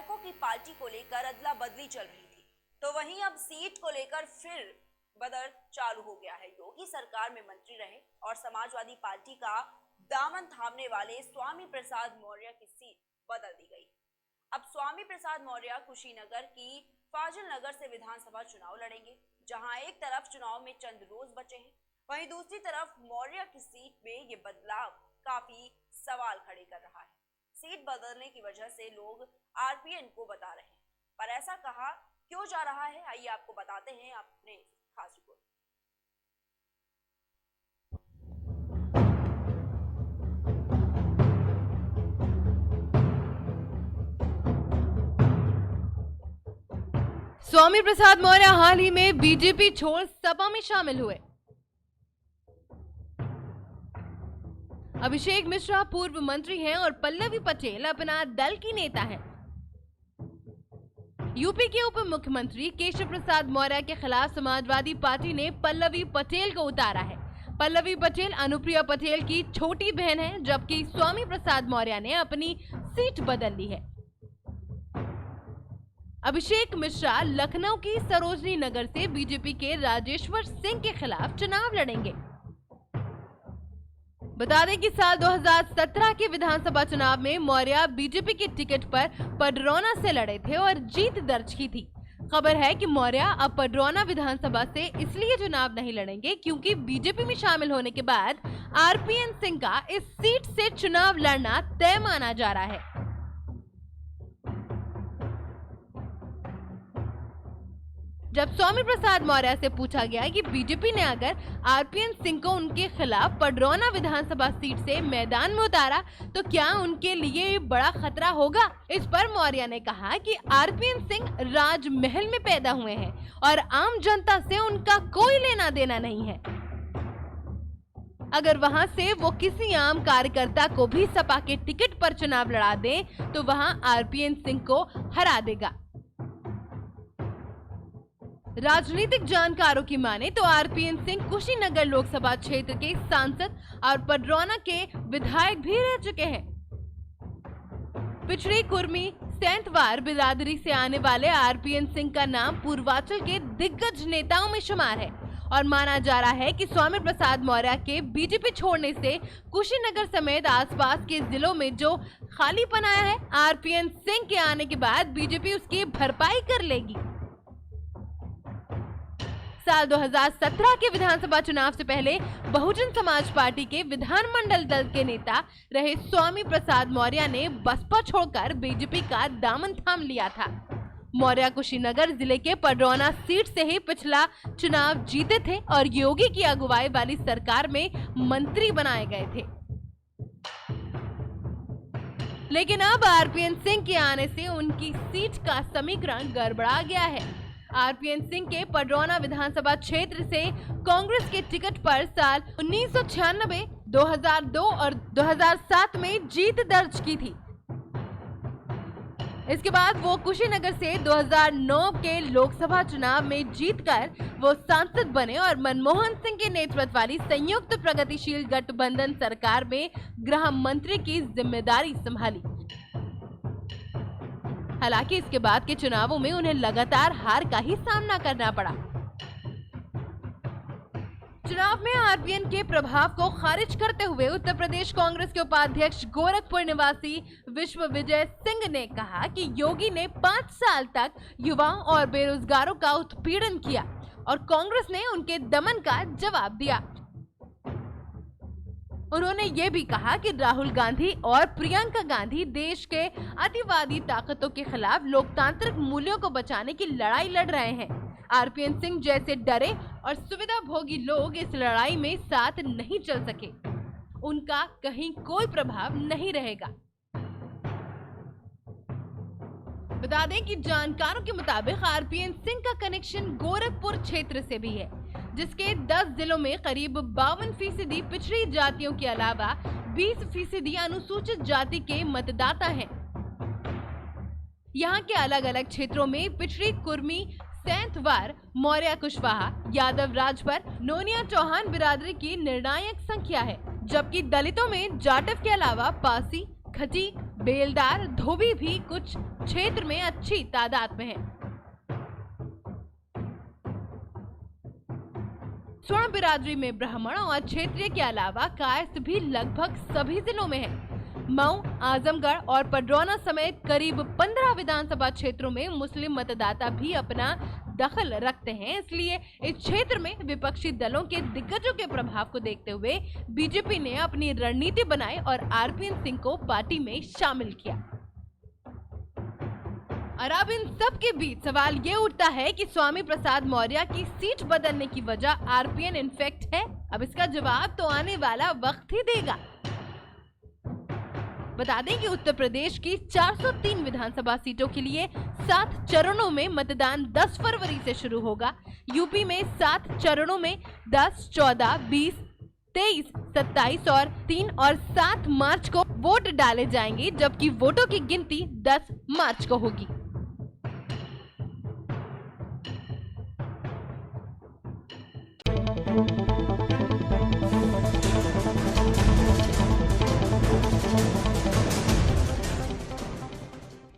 विधायकों की पार्टी को लेकर अदला बदली चल रही थी, तो वहीं अब सीट को लेकर फिर बदर चालू हो गया है। योगी सरकार में मंत्री रहे और समाजवादी पार्टी का दामन थामने वाले स्वामी प्रसाद मौर्य की सीट बदल दी गई। अब स्वामी प्रसाद मौर्य कुशीनगर की फाजिल नगर से विधानसभा चुनाव लड़ेंगे, जहां एक तरफ चुनाव में चंद रोज बचे हैं, वहीं दूसरी तरफ मौर्य की सीट में ये बदलाव काफी सवाल खड़े कर रहा है। सीट बदलने की वजह से लोग आरपीएन को बता रहे हैं, पर ऐसा कहा क्यों जा रहा है, आइए आपको बताते हैं अपने खास रिपोर्ट। स्वामी प्रसाद मौर्य हाल ही में बीजेपी छोड़ सपा में शामिल हुए। अभिषेक मिश्रा पूर्व मंत्री हैं और पल्लवी पटेल अपना दल की नेता हैं। यूपी के उप मुख्यमंत्री केशव प्रसाद मौर्य के खिलाफ समाजवादी पार्टी ने पल्लवी पटेल को उतारा है। पल्लवी पटेल अनुप्रिया पटेल की छोटी बहन है, जबकि स्वामी प्रसाद मौर्य ने अपनी सीट बदल ली है। अभिषेक मिश्रा लखनऊ की सरोजनी नगर से बीजेपी के राजेश्वर सिंह के खिलाफ चुनाव लड़ेंगे। बता दें कि साल 2017 के विधानसभा चुनाव में मौर्य बीजेपी के टिकट पर पडरौना से लड़े थे और जीत दर्ज की थी। खबर है कि मौर्य अब पडरौना विधानसभा से इसलिए चुनाव नहीं लड़ेंगे क्योंकि बीजेपी में शामिल होने के बाद आरपीएन सिंह का इस सीट से चुनाव लड़ना तय माना जा रहा है। जब स्वामी प्रसाद मौर्य से पूछा गया कि बीजेपी ने अगर आरपीएन सिंह को उनके खिलाफ पडरौना विधानसभा सीट से मैदान में उतारा तो क्या उनके लिए बड़ा खतरा होगा, इस पर मौर्य ने कहा कि आरपीएन सिंह राजमहल में पैदा हुए हैं और आम जनता से उनका कोई लेना देना नहीं है। अगर वहां से वो किसी आम कार्यकर्ता को भी सपा के टिकट पर चुनाव लड़ा दें तो वहां आरपीएन सिंह को हरा देगा। राजनीतिक जानकारों की माने तो आरपीएन सिंह कुशीनगर लोकसभा क्षेत्र के सांसद और पडरौना के विधायक भी रह चुके हैं। पिछड़ी कुर्मी सेंतवार बिरादरी से आने वाले आरपीएन सिंह का नाम पूर्वांचल के दिग्गज नेताओं में शुमार है और माना जा रहा है कि स्वामी प्रसाद मौर्य के बीजेपी छोड़ने से कुशीनगर समेत आसपास के जिलों में जो खालीपन आया है, आरपीएन सिंह के आने के बाद बीजेपी उसकी भरपाई कर लेगी। साल 2017 के विधानसभा चुनाव से पहले बहुजन समाज पार्टी के विधानमंडल दल के नेता रहे स्वामी प्रसाद मौर्य ने बसपा छोड़कर बीजेपी का दामन थाम लिया था। मौर्य कुशीनगर जिले के पडरौना सीट से ही पिछला चुनाव जीते थे और योगी की अगुवाई वाली सरकार में मंत्री बनाए गए थे। लेकिन अब आरपीएन सिंह के आने से उनकी सीट का समीकरण गड़बड़ा गया है। आरपीएन सिंह के पडरौना विधानसभा क्षेत्र से कांग्रेस के टिकट पर साल 1996, 2002 और 2007 में जीत दर्ज की थी। इसके बाद वो कुशीनगर से 2009 के लोकसभा चुनाव में जीतकर वो सांसद बने और मनमोहन सिंह के नेतृत्व वाली संयुक्त प्रगतिशील गठबंधन सरकार में गृह मंत्री की जिम्मेदारी संभाली। हालांकि इसके बाद के चुनावों में उन्हें लगातार हार का ही सामना करना पड़ा। चुनाव में आरपीएन के प्रभाव को खारिज करते हुए उत्तर प्रदेश कांग्रेस के उपाध्यक्ष गोरखपुर निवासी विश्वविजय सिंह ने कहा कि योगी ने 5 साल तक युवाओं और बेरोजगारों का उत्पीड़न किया और कांग्रेस ने उनके दमन का जवाब दिया। उन्होंने ये भी कहा कि राहुल गांधी और प्रियंका गांधी देश के अतिवादी ताकतों के खिलाफ लोकतांत्रिक मूल्यों को बचाने की लड़ाई लड़ रहे हैं। आरपीएन सिंह जैसे डरे और सुविधा भोगी लोग इस लड़ाई में साथ नहीं चल सके, उनका कहीं कोई प्रभाव नहीं रहेगा। बता दें कि जानकारों के मुताबिक आरपीएन सिंह का कनेक्शन गोरखपुर क्षेत्र से भी है, जिसके 10 जिलों में करीब 52% पिछड़ी जातियों के अलावा 20% अनुसूचित जाति के मतदाता हैं। यहाँ के अलग अलग क्षेत्रों में पिछड़ी कुर्मी सेंतवार, मौर्य कुशवाहा, यादव राजभर, नोनिया चौहान बिरादरी की निर्णायक संख्या है, जबकि दलितों में जाटव के अलावा पासी, खटीक, बेलदार, धोबी भी कुछ क्षेत्र में अच्छी तादाद में हैं। स्वर्ण बिरादरी में ब्राह्मण और क्षेत्रीय के अलावा कायस्थ भी लगभग सभी जिलों में है। मऊ, आजमगढ़ और पडरौना समेत करीब 15 विधानसभा क्षेत्रों में मुस्लिम मतदाता भी अपना दखल रखते हैं। इसलिए इस क्षेत्र में विपक्षी दलों के दिग्गजों के प्रभाव को देखते हुए बीजेपी ने अपनी रणनीति बनाई और आरपीएन सिंह को पार्टी में शामिल किया। और अब इन सब के बीच सवाल ये उठता है कि स्वामी प्रसाद मौर्य की सीट बदलने की वजह आरपीएन इन्फेक्ट है। अब इसका जवाब तो आने वाला वक्त ही देगा। बता दें कि उत्तर प्रदेश की 403 विधानसभा सीटों के लिए 7 चरणों में मतदान 10 फरवरी से शुरू होगा। यूपी में 7 चरणों में 10, 14, 20, 23, 27 और 3 और 7 मार्च को वोट डाले जाएंगे, जबकि वोटों की गिनती 10 मार्च को होगी।